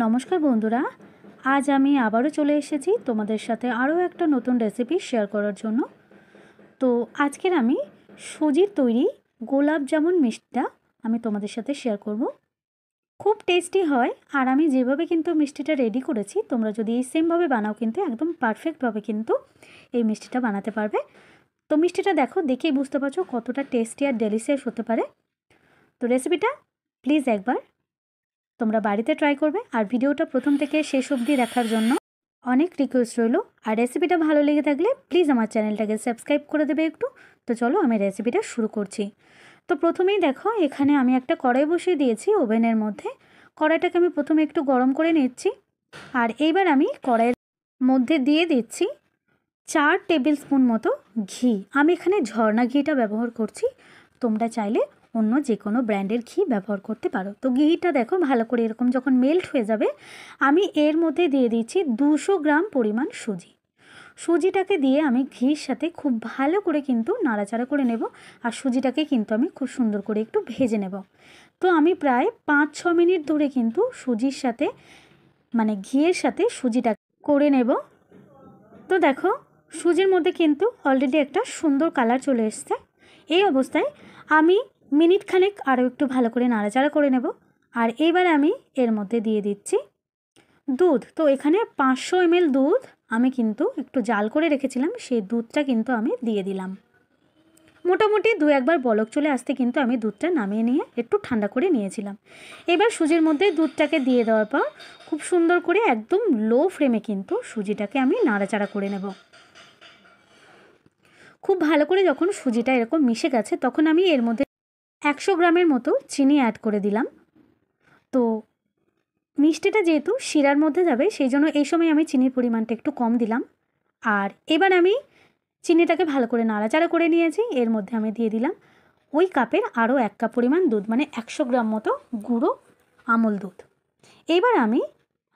নমস্কার বন্ধুরা, আজ আমি আবারও চলে এসেছি তোমাদের সাথে আরও একটা নতুন রেসিপি শেয়ার করার জন্য। তো আজকের আমি সুজির তৈরি গোলাপ জামুন মিষ্টিটা আমি তোমাদের সাথে শেয়ার করব। খুব টেস্টি হয়, আর আমি যেভাবে কিন্তু মিষ্টিটা রেডি করেছি তোমরা যদি এই সেমভাবে বানাও কিন্তু একদম পারফেক্টভাবে কিন্তু এই মিষ্টিটা বানাতে পারবে। তো মিষ্টিটা দেখেই বুঝতে পারছো কতটা টেস্টি আর ডেলিশিয়াস হতে পারে। তো রেসিপিটা প্লিজ একবার তোমরা বাড়িতে ট্রাই করবে, আর ভিডিওটা প্রথম থেকে শেষ অবধি দেখার জন্য অনেক রিকোয়েস্ট রইল। আর রেসিপিটা ভালো লেগে থাকলে প্লিজ আমার চ্যানেলটাকে সাবস্ক্রাইব করে দেবে একটু। তো চলো আমি রেসিপিটা শুরু করছি। তো প্রথমেই দেখো, এখানে আমি একটা কড়াই বসিয়ে দিয়েছি ওভেনের মধ্যে। কড়াইটাকে আমি প্রথমে একটু গরম করে নিচ্ছি, আর এইবার আমি কড়াইয়ের মধ্যে দিয়ে দিচ্ছি 4 টেবিল স্পুন মতো ঘি। আমি এখানে ঝর্ণা ঘিটা ব্যবহার করছি, তোমরা চাইলে অন্য যে কোনো ব্র্যান্ডের ঘি ব্যবহার করতে পারো। তো ঘিটা দেখো ভালো করে এরকম যখন মেল্ট হয়ে যাবে, আমি এর মধ্যে দিয়ে দিচ্ছি 200 গ্রাম পরিমাণ সুজি। সুজিটাকে দিয়ে আমি ঘির সাথে খুব ভালো করে কিন্তু নাড়াচাড়া করে নেব, আর সুজিটাকে কিন্তু আমি খুব সুন্দর করে একটু ভেজে নেব। তো আমি প্রায় 5-6 মিনিট ধরে কিন্তু সুজির সাথে মানে ঘিয়ের সাথে সুজিটা করে নেব। তো দেখো সুজির মধ্যে কিন্তু অলরেডি একটা সুন্দর কালার চলে এসছে। এই অবস্থায় আমি মিনিট খানেক আরও একটু ভালো করে নাড়াচাড়া করে নেব। আর এইবার আমি এর মধ্যে দিয়ে দিচ্ছি দুধ। তো এখানে 500 ml দুধ আমি কিন্তু একটু জাল করে রেখেছিলাম, সেই দুধটা কিন্তু আমি দিয়ে দিলাম। মোটামুটি 2-1 বলক চলে আসতে কিন্তু আমি দুধটা নামিয়ে নিয়ে একটু ঠান্ডা করে নিয়েছিলাম। এবার সুজির মধ্যে দুধটাকে দিয়ে দেওয়ার পর খুব সুন্দর করে একদম লো ফ্লেমে কিন্তু সুজিটাকে আমি নাড়াচাড়া করে নেব। খুব ভালো করে যখন সুজিটা এরকম মিশে গেছে, তখন আমি এর মধ্যে 100 গ্রামের মতো চিনি অ্যাড করে দিলাম। তো মিষ্টিটা যেহেতু শিরার মধ্যে যাবে, সেই জন্য এই সময় আমি চিনির পরিমাণটা একটু কম দিলাম। আর এবার আমি চিনিটাকে ভালো করে নাড়াচাড়া করে নিয়েছি। এর মধ্যে আমি দিয়ে দিলাম ওই কাপের আরও 1 কাপ পরিমাণ দুধ, মানে 100 গ্রাম মতো গুঁড়ো আমল দুধ। এবার আমি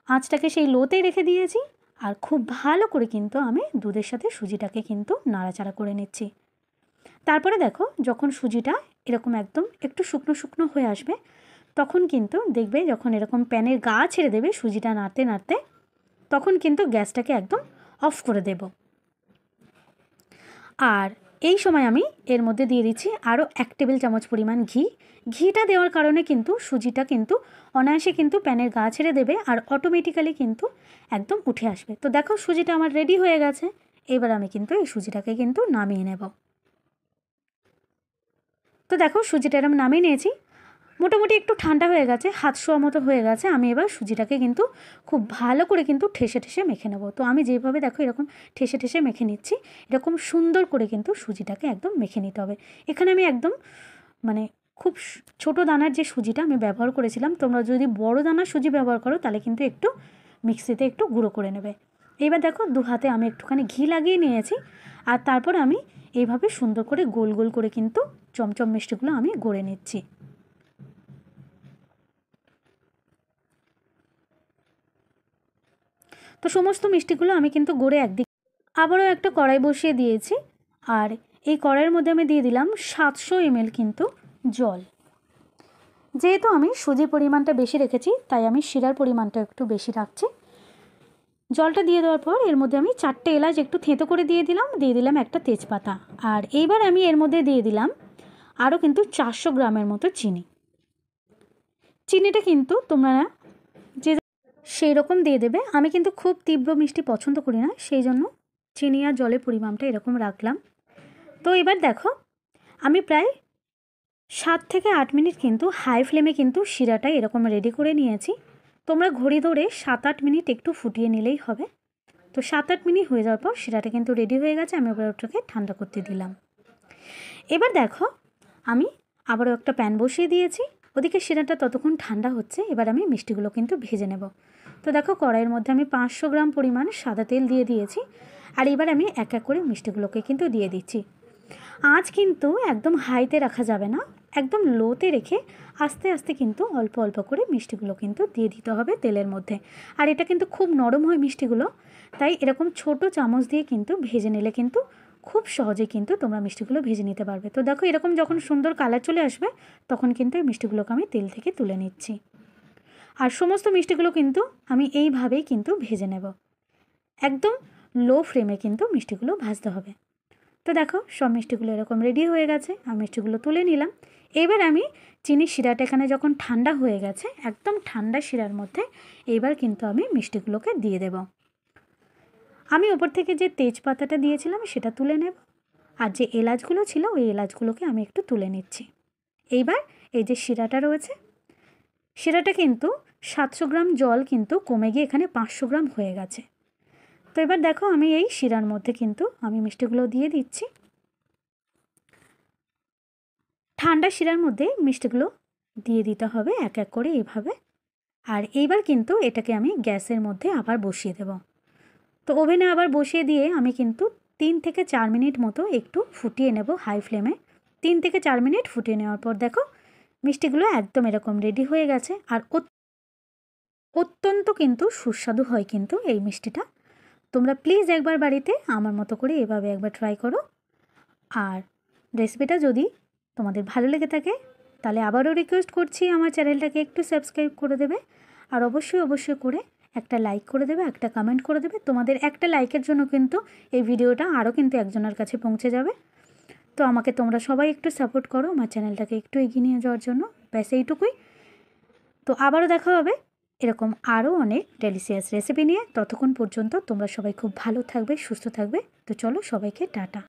আঁচটাকে সেই লোতেই রেখে দিয়েছি, আর খুব ভালো করে কিন্তু আমি দুধের সাথে সুজিটাকে কিন্তু নাড়াচাড়া করে নিচ্ছি। তারপরে দেখো যখন সুজিটা এরকম একদম একটু শুকনো শুকনো হয়ে আসবে, তখন কিন্তু দেখবে যখন এরকম প্যানের গা ছেড়ে দেবে সুজিটা নাড়তে নাড়তে, তখন কিন্তু গ্যাসটাকে একদম অফ করে দেব। আর এই সময় আমি এর মধ্যে দিয়ে দিচ্ছি আরও 1 টেবিল চামচ পরিমাণ ঘি। ঘিটা দেওয়ার কারণে কিন্তু সুজিটা কিন্তু অনায়াসে কিন্তু প্যানের গা ছেড়ে দেবে, আর অটোমেটিক্যালি কিন্তু একদম উঠে আসবে। তো দেখো সুজিটা আমার রেডি হয়ে গেছে। এবার আমি কিন্তু এই সুজিটাকে কিন্তু নামিয়ে নেব। তো দেখো সুজিটা এরকম নামিয়ে নিয়েছি, মোটামুটি একটু ঠান্ডা হয়ে গেছে, হাত শোয়া মতো হয়ে গেছে। আমি এবার সুজিটাকে কিন্তু খুব ভালো করে কিন্তু ঠেসে ঠেসে মেখে নেব। তো আমি যেভাবে দেখো এরকম ঠেসে ঠেসে মেখে নিচ্ছি, এরকম সুন্দর করে কিন্তু সুজিটাকে একদম মেখে নিতে হবে। এখানে আমি একদম মানে খুব ছোট দানার যে সুজিটা আমি ব্যবহার করেছিলাম, তোমরা যদি বড় দানার সুজি ব্যবহার করো তাহলে কিন্তু একটু মিক্সিতে একটু গুঁড়ো করে নেবে। এবার দেখো 2 হাতে আমি একটুখানি ঘি লাগিয়ে নিয়েছি, আর তারপর আমি এইভাবে সুন্দর করে গোল গোল করে কিন্তু চমচম মিষ্টিগুলো আমি গড়ে নিচ্ছি। তো সমস্ত মিষ্টিগুলো আমি কিন্তু গড়ে একদিকে আবারও একটা কড়াই বসিয়ে দিয়েছি, আর এই কড়াইয়ের মধ্যে আমি দিয়ে দিলাম 700 ml কিন্তু জল। যেহেতু আমি সুজির পরিমাণটা বেশি রেখেছি, তাই আমি শিরার পরিমাণটা একটু বেশি রাখছি। জলটা দিয়ে দেওয়ার পর এর মধ্যে আমি 4টে এলাচ একটু থেঁতো করে দিয়ে দিলাম একটা তেজপাতা। আর এইবার আমি এর মধ্যে দিয়ে দিলাম আরও কিন্তু 400 গ্রামের মতো চিনি। চিনিটা কিন্তু তোমরা যে সেই রকম দিয়ে দেবে। আমি কিন্তু খুব তীব্র মিষ্টি পছন্দ করি না, সেই জন্য চিনি আর জলের পরিমাণটা এরকম রাখলাম। তো এবার দেখো আমি প্রায় 7 থেকে 8 মিনিট কিন্তু হাই ফ্লেমে কিন্তু শিরাটা এরকম রেডি করে নিয়েছি। তোমরা ঘড়ি ধরে 7-8 মিনিট একটু ফুটিয়ে নিলেই হবে। তো 7-8 মিনিট হয়ে যাওয়ার পর শিরাটা কিন্তু রেডি হয়ে গেছে। আমি এবার ওটাকে ঠান্ডা করতে দিলাম। এবার দেখো আমি আবারও একটা প্যান বসিয়ে দিয়েছি, ওদিকে শিরাটা ততক্ষণ ঠান্ডা হচ্ছে। এবার আমি মিষ্টিগুলো কিন্তু ভেজে নেব। তো দেখো কড়াইয়ের মধ্যে আমি 500 গ্রাম পরিমাণ সাদা তেল দিয়ে দিয়েছি, আর এবার আমি এক এক করে মিষ্টিগুলোকে কিন্তু দিয়ে দিচ্ছি। আঁচ কিন্তু একদম হাইতে রাখা যাবে না, একদম লোতে রেখে আস্তে আস্তে কিন্তু অল্প অল্প করে মিষ্টিগুলো কিন্তু দিয়ে দিতে হবে তেলের মধ্যে। আর এটা কিন্তু খুব নরম হয় মিষ্টিগুলো, তাই এরকম ছোট চামচ দিয়ে কিন্তু ভেজে নিলে কিন্তু খুব সহজে কিন্তু তোমরা মিষ্টিগুলো ভেজে নিতে পারবে। তো দেখো এরকম যখন সুন্দর কালার চলে আসবে, তখন কিন্তু এই মিষ্টিগুলোকে আমি তেল থেকে তুলে নিচ্ছি। আর সমস্ত মিষ্টিগুলো কিন্তু আমি এইভাবেই কিন্তু ভেজে নেব, একদম লো ফ্লেমে কিন্তু মিষ্টিগুলো ভাজতে হবে। তো দেখো সব মিষ্টিগুলো এরকম রেডি হয়ে গেছে, আমি মিষ্টিগুলো তুলে নিলাম। এবার আমি চিনির শিরাটা এখানে যখন ঠান্ডা হয়ে গেছে, একদম ঠান্ডা শিরার মধ্যে এইবার কিন্তু আমি মিষ্টিগুলোকে দিয়ে দেব। আমি ওপর থেকে যে তেজপাতাটা দিয়েছিলাম সেটা তুলে নেব, আর যে এলাচগুলো ছিল ওই এলাচগুলোকে আমি একটু তুলে নিচ্ছি। এইবার এই যে শিরাটা রয়েছে, শিরাটা কিন্তু 700 গ্রাম জল কিন্তু কমে গিয়ে এখানে 500 গ্রাম হয়ে গেছে। তো এবার দেখো আমি এই শিরার মধ্যে কিন্তু আমি মিষ্টিগুলো দিয়ে দিচ্ছি। ঠান্ডা শিরার মধ্যে মিষ্টিগুলো দিয়ে দিতে হবে এক এক করে এইভাবে। আর এইবার কিন্তু এটাকে আমি গ্যাসের মধ্যে আবার বসিয়ে দেব। তো ওভেনে আবার বসিয়ে দিয়ে আমি কিন্তু 3 থেকে 4 মিনিট মতো একটু ফুটিয়ে নেব হাই ফ্লেমে। 3 থেকে 4 মিনিট ফুটিয়ে নেওয়ার পর দেখো মিষ্টিগুলো একদম এরকম রেডি হয়ে গেছে। আর অত্যন্ত কিন্তু সুস্বাদু হয় কিন্তু এই মিষ্টিটা। তোমরা প্লিজ একবার বাড়িতে আমার মতো করে এভাবে একবার ট্রাই করো। আর রেসিপিটা যদি তোমাদের ভালো লেগে থাকে তাহলে আবারও রিকোয়েস্ট করছি আমার চ্যানেলটাকে একটু সাবস্ক্রাইব করে দেবে। আর অবশ্যই করে একটা লাইক করে দেবে, একটা কমেন্ট করে দেবে। তোমাদের একটা লাইকের জন্য কিন্তু এই ভিডিওটা আরও কিন্তু একজনের কাছে পৌঁছে যাবে। তো আমাকে তোমরা সবাই একটু সাপোর্ট করো আমার চ্যানেলটাকে একটু এগিয়ে নিয়ে যাওয়ার জন্য। ব্যাস এইটুকুই। তো আবারও দেখা হবে এরকম আরও অনেক ডেলিশিয়াস রেসিপি নিয়ে। ততক্ষণ পর্যন্ত তোমরা সবাই খুব ভালো থাকবে, সুস্থ থাকবে। তো চলো সবাইকে টাটা।